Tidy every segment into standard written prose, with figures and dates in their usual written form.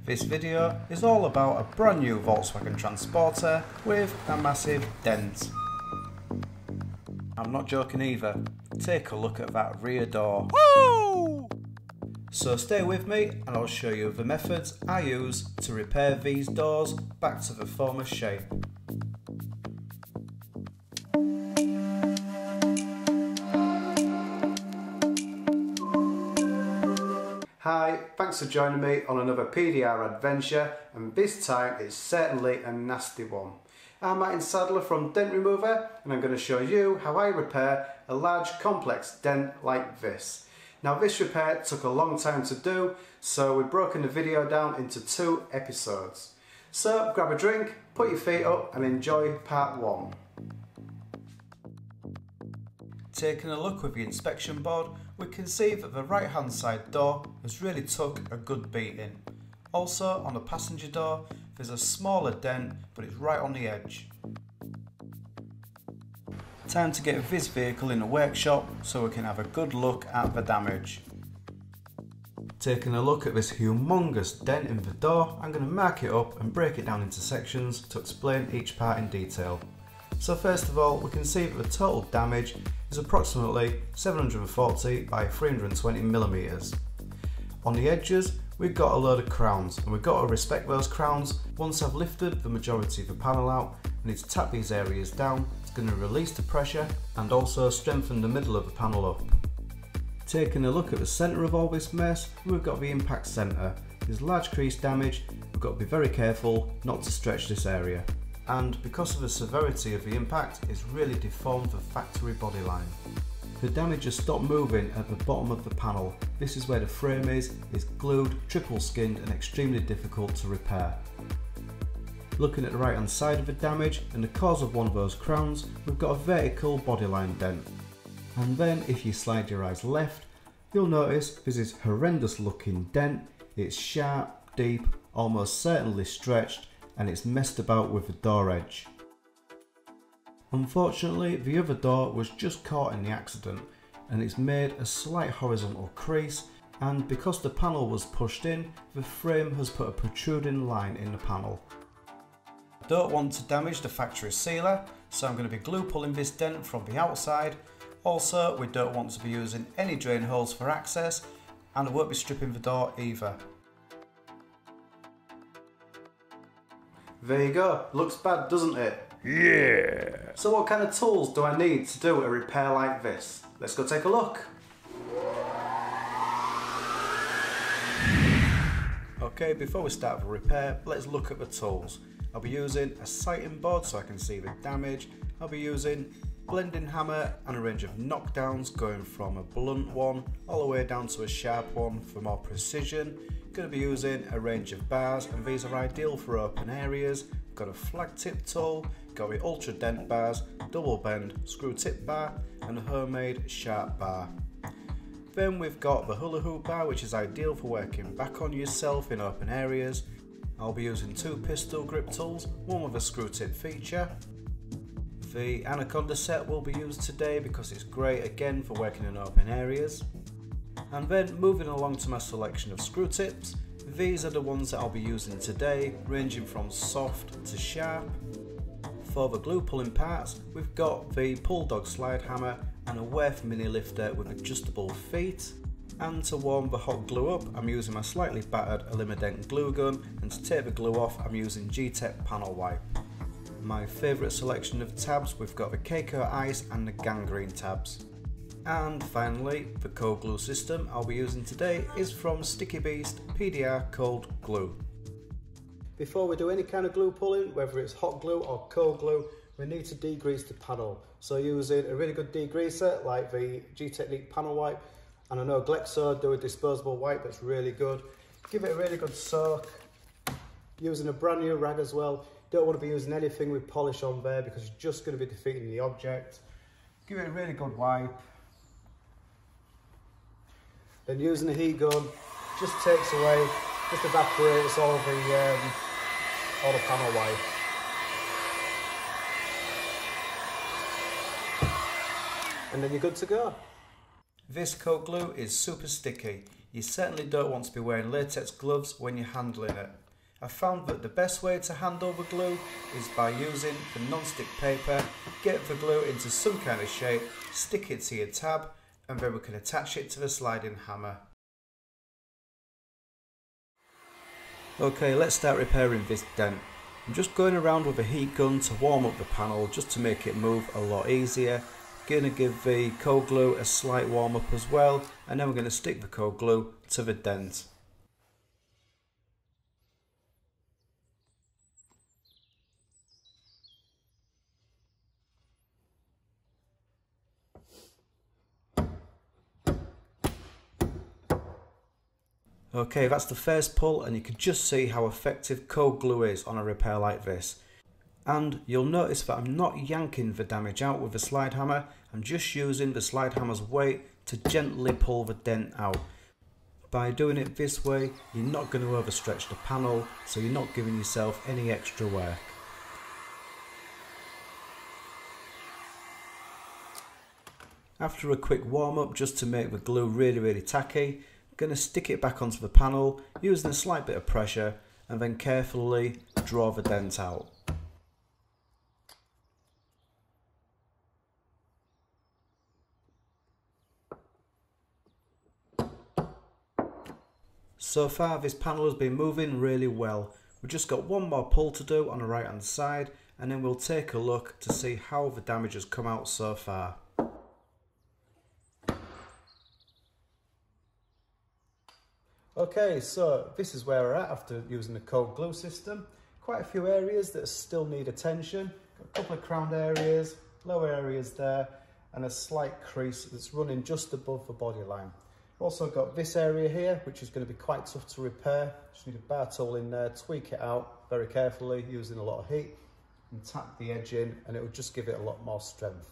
This video is all about a brand new Volkswagen Transporter with a massive dent. I'm not joking either, take a look at that rear door. Woo! So stay with me and I'll show you the methods I use to repair these doors back to the former shape. Hi, thanks for joining me on another PDR adventure, and this time it's certainly a nasty one. I'm Sadler from Dent-Remover and I'm going to show you how I repair a large complex dent like this. Now this repair took a long time to do, so we've broken the video down into 2 episodes. So grab a drink, put your feet up and enjoy part 1. Taking a look with the inspection board, we can see that the right hand side door has really took a good beating. Also on the passenger door there's a smaller dent, but it's right on the edge. Time to get this vehicle in the workshop so we can have a good look at the damage. Taking a look at this humongous dent in the door, I'm going to mark it up and break it down into sections to explain each part in detail. So first of all, we can see that the total damage is approximately 740 by 320 millimeters. On the edges, we've got a load of crowns, and we've got to respect those crowns. Once I've lifted the majority of the panel out, I need to tap these areas down. It's going to release the pressure and also strengthen the middle of the panel up. Taking a look at the centre of all this mess, we've got the impact centre. There's large crease damage, we've got to be very careful not to stretch this area. And because of the severity of the impact, it's really deformed the factory body line. The damage has stopped moving at the bottom of the panel. This is where the frame is glued, triple skinned and extremely difficult to repair. Looking at the right hand side of the damage and the cause of one of those crowns, we've got a vertical bodyline dent. And then if you slide your eyes left, you'll notice there's this horrendous looking dent. It's sharp, deep, almost certainly stretched, and it's messed about with the door edge. Unfortunately, the other door was just caught in the accident and it's made a slight horizontal crease, and because the panel was pushed in, the frame has put a protruding line in the panel. I don't want to damage the factory sealer, so I'm going to be glue pulling this dent from the outside. Also, we don't want to be using any drain holes for access, and I won't be stripping the door either. There you go, looks bad doesn't it? Yeah! So what kind of tools do I need to do a repair like this? Let's go take a look. Okay, before we start the repair, let's look at the tools. I'll be using a sighting board so I can see the damage. I'll be using blending hammer and a range of knockdowns going from a blunt one all the way down to a sharp one for more precision. Going to be using a range of bars, and these are ideal for open areas. Got a flag tip tool, got the ultra dent bars, double bend screw tip bar and a homemade sharp bar. Then we've got the hula hoop bar, which is ideal for working back on yourself in open areas. I'll be using 2 pistol grip tools, one with a screw tip feature. The anaconda set will be used today because it's great again for working in open areas. And then moving along to my selection of screw tips, these are the ones that I'll be using today, ranging from soft to sharp. For the glue pulling parts, we've got the Pull Dog slide hammer and a Werf mini lifter with adjustable feet. And to warm the hot glue up, I'm using my slightly battered Elimident glue gun, and to take the glue off, I'm using G-Tech panel wipe. My favourite selection of tabs, we've got the Keiko Ice and the Gangrene tabs. And finally, the cold glue system I'll be using today is from Sticky Beast PDR Cold Glue. Before we do any kind of glue pulling, whether it's hot glue or cold glue, we need to degrease the panel. So using a really good degreaser like the G-Technique panel wipe, and I know Glexo do a disposable wipe that's really good. Give it a really good soak. Using a brand new rag as well. Don't want to be using anything with polish on there because you're just going to be defeating the object. Give it a really good wipe. Then using a heat gun, just takes away, just evaporates all the panel wipe. And then you're good to go. This coat glue is super sticky. You certainly don't want to be wearing latex gloves when you're handling it. I found that the best way to hand over glue is by using the non-stick paper, get the glue into some kind of shape, stick it to your tab, and then we can attach it to the sliding hammer. Okay, let's start repairing this dent. I'm just going around with a heat gun to warm up the panel just to make it move a lot easier. Gonna give the cold glue a slight warm up as well, and then we're going to stick the cold glue to the dent. Okay, that's the first pull, and you can just see how effective cold glue is on a repair like this. And you'll notice that I'm not yanking the damage out with the slide hammer, I'm just using the slide hammer's weight to gently pull the dent out. By doing it this way, you're not going to overstretch the panel, so you're not giving yourself any extra work. After a quick warm up just to make the glue really tacky, I'm going to stick it back onto the panel using a slight bit of pressure and then carefully draw the dent out. So far this panel has been moving really well. We've just got one more pull to do on the right hand side, and then we'll take a look to see how the damage has come out so far. Okay, so this is where we're at after using the cold glue system. Quite a few areas that still need attention. Got a couple of crowned areas, lower areas there, and a slight crease that's running just above the body line. Also got this area here, which is going to be quite tough to repair. Just need a bar tool in there, tweak it out very carefully using a lot of heat, and tap the edge in, and it will just give it a lot more strength.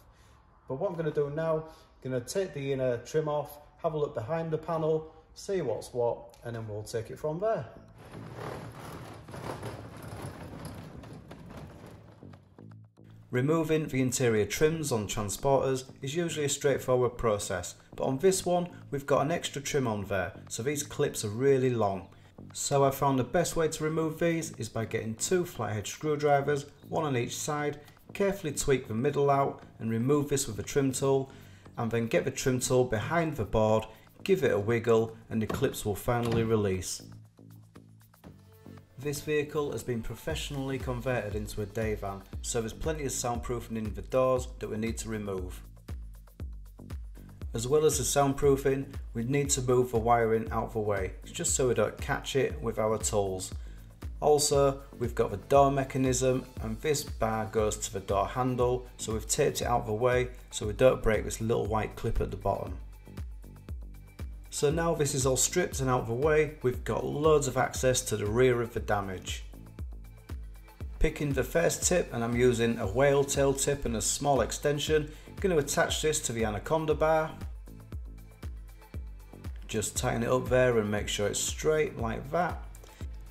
But what I'm going to do now, I'm going to take the inner trim off, have a look behind the panel, see what's what, and then we'll take it from there. Removing the interior trims on transporters is usually a straightforward process, but on this one we've got an extra trim on there, so these clips are really long. So I found the best way to remove these is by getting two flathead screwdrivers, one on each side, carefully tweak the middle out and remove this with a trim tool, and then get the trim tool behind the board, give it a wiggle, and the clips will finally release. This vehicle has been professionally converted into a day van, so there's plenty of soundproofing in the doors that we need to remove. As well as the soundproofing, we need to move the wiring out of the way, just so we don't catch it with our tools. Also, we've got the door mechanism, and this bar goes to the door handle, so we've taped it out of the way so we don't break this little white clip at the bottom. So now this is all stripped and out of the way, we've got loads of access to the rear of the damage. Picking the first tip, and I'm using a whale tail tip and a small extension, I'm going to attach this to the anaconda bar. Just tighten it up there and make sure it's straight like that.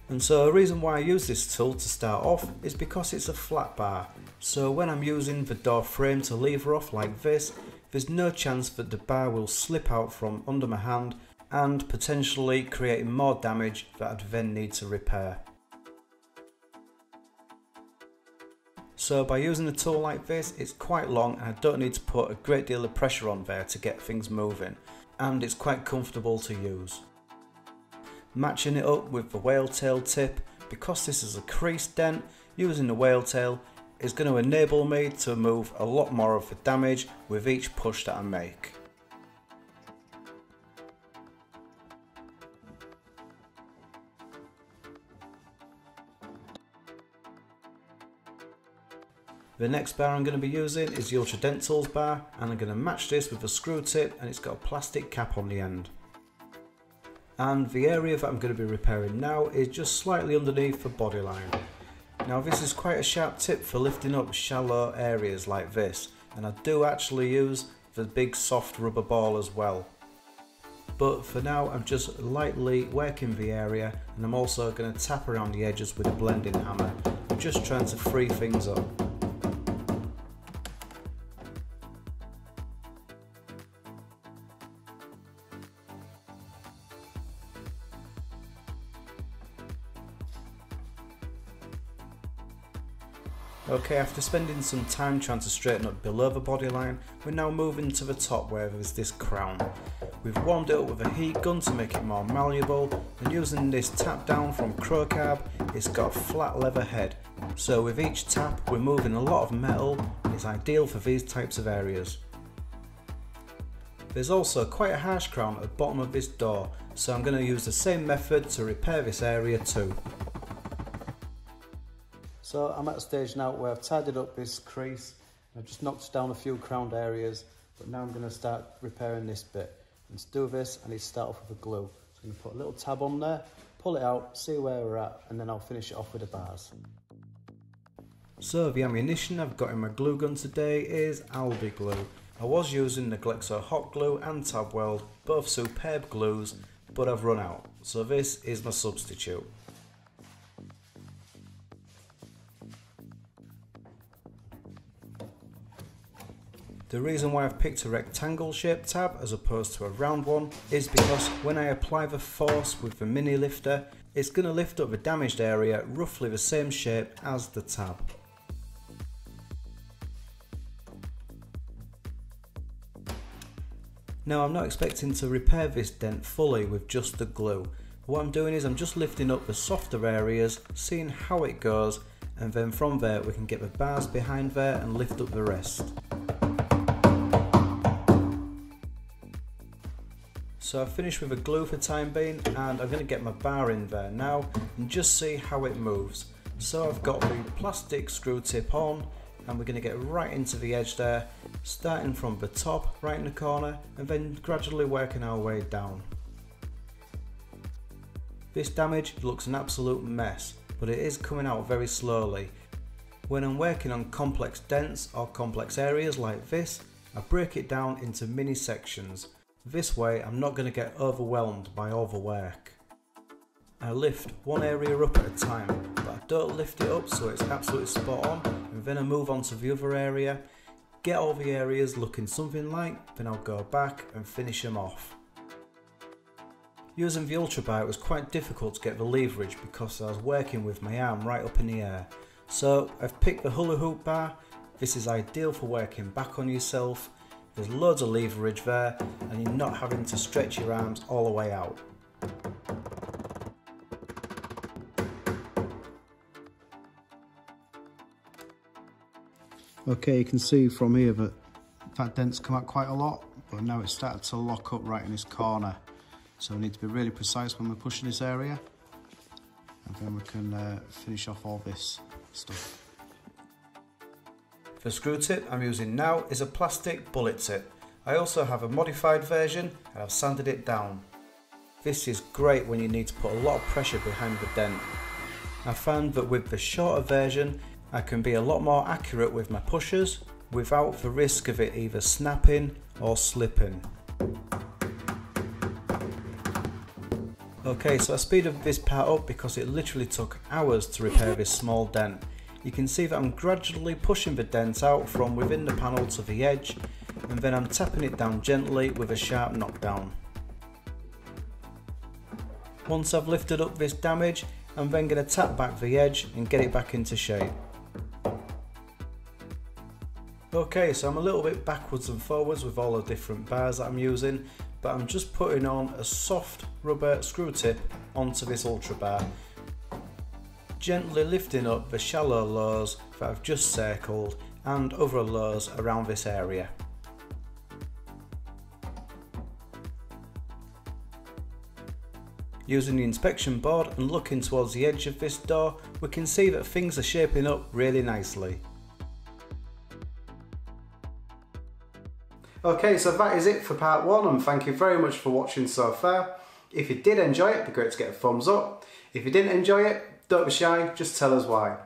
And so the reason why I use this tool to start off is because it's a flat bar. So when I'm using the door frame to lever off like this, there's no chance that the bar will slip out from under my hand and potentially creating more damage that I'd then need to repair. So by using a tool like this, it's quite long and I don't need to put a great deal of pressure on there to get things moving, and it's quite comfortable to use. Matching it up with the whale tail tip, because this is a creased dent, using the whale tail is going to enable me to move a lot more of the damage with each push that I make. The next bar I'm going to be using is the Ultra Dent Tools bar, and I'm going to match this with a screw tip, and it's got a plastic cap on the end. And the area that I'm going to be repairing now is just slightly underneath the body line. Now this is quite a sharp tip for lifting up shallow areas like this, and I do actually use the big soft rubber ball as well. But for now I'm just lightly working the area, and I'm also going to tap around the edges with a blending hammer. I'm just trying to free things up. Okay, after spending some time trying to straighten up below the bodyline, we're now moving to the top where there's this crown. We've warmed it up with a heat gun to make it more malleable, and using this tap down from Crocab, it's got a flat leather head. So with each tap we're moving a lot of metal, and it's ideal for these types of areas. There's also quite a harsh crown at the bottom of this door, so I'm going to use the same method to repair this area too. So I'm at a stage now where I've tidied up this crease, I've just knocked down a few crowned areas, but now I'm going to start repairing this bit. And to do this I need to start off with a glue. So I'm going to put a little tab on there, pull it out, see where we're at, and then I'll finish it off with the bars. So the ammunition I've got in my glue gun today is Albi glue. I was using the Glexo hot glue and Tab Weld, both superb glues, but I've run out, so this is my substitute. The reason why I've picked a rectangle shaped tab as opposed to a round one is because when I apply the force with the mini lifter, it's going to lift up the damaged area roughly the same shape as the tab. Now I'm not expecting to repair this dent fully with just the glue. What I'm doing is I'm just lifting up the softer areas, seeing how it goes, and then from there we can get the bars behind there and lift up the rest. So I've finished with the glue for the time being, and I'm going to get my bar in there now and just see how it moves. So I've got the plastic screw tip on, and we're going to get right into the edge there, starting from the top right in the corner and then gradually working our way down. This damage looks an absolute mess, but it is coming out very slowly. When I'm working on complex dents or complex areas like this, I break it down into mini sections. This way I'm not going to get overwhelmed by overwork. I lift one area up at a time, but I don't lift it up so it's absolutely spot on, and then I move on to the other area, get all the areas looking something like, then I'll go back and finish them off. Using the Ultra bar it was quite difficult to get the leverage because I was working with my arm right up in the air. So I've picked the hula hoop bar. This is ideal for working back on yourself. There's loads of leverage there and you're not having to stretch your arms all the way out. Okay, you can see from here that dent's come out quite a lot, but now it's started to lock up right in this corner. So we need to be really precise when we're pushing this area, and then we can finish off all this stuff. The screw tip I'm using now is a plastic bullet tip. I also have a modified version and I've sanded it down. This is great when you need to put a lot of pressure behind the dent. I found that with the shorter version I can be a lot more accurate with my pushers without the risk of it either snapping or slipping. Okay, so I speeded this part up because it literally took hours to repair this small dent. You can see that I'm gradually pushing the dent out from within the panel to the edge, and then I'm tapping it down gently with a sharp knockdown. Once I've lifted up this damage, I'm then going to tap back the edge and get it back into shape. Okay, so I'm a little bit backwards and forwards with all the different bars that I'm using, but I'm just putting on a soft rubber screw tip onto this Ultra bar, gently lifting up the shallow lows that I've just circled and other lows around this area. Using the inspection board and looking towards the edge of this door, we can see that things are shaping up really nicely. Okay, so that is it for part one, and thank you very much for watching so far. If you did enjoy it, it'd be great to get a thumbs up. If you didn't enjoy it, don't be shy, just tell us why.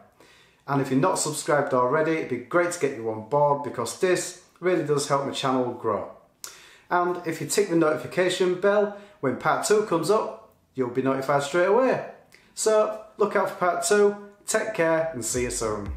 And if you're not subscribed already, it'd be great to get you on board because this really does help my channel grow. And if you tick the notification bell, when part 2 comes up, you'll be notified straight away. So look out for part 2, take care and see you soon.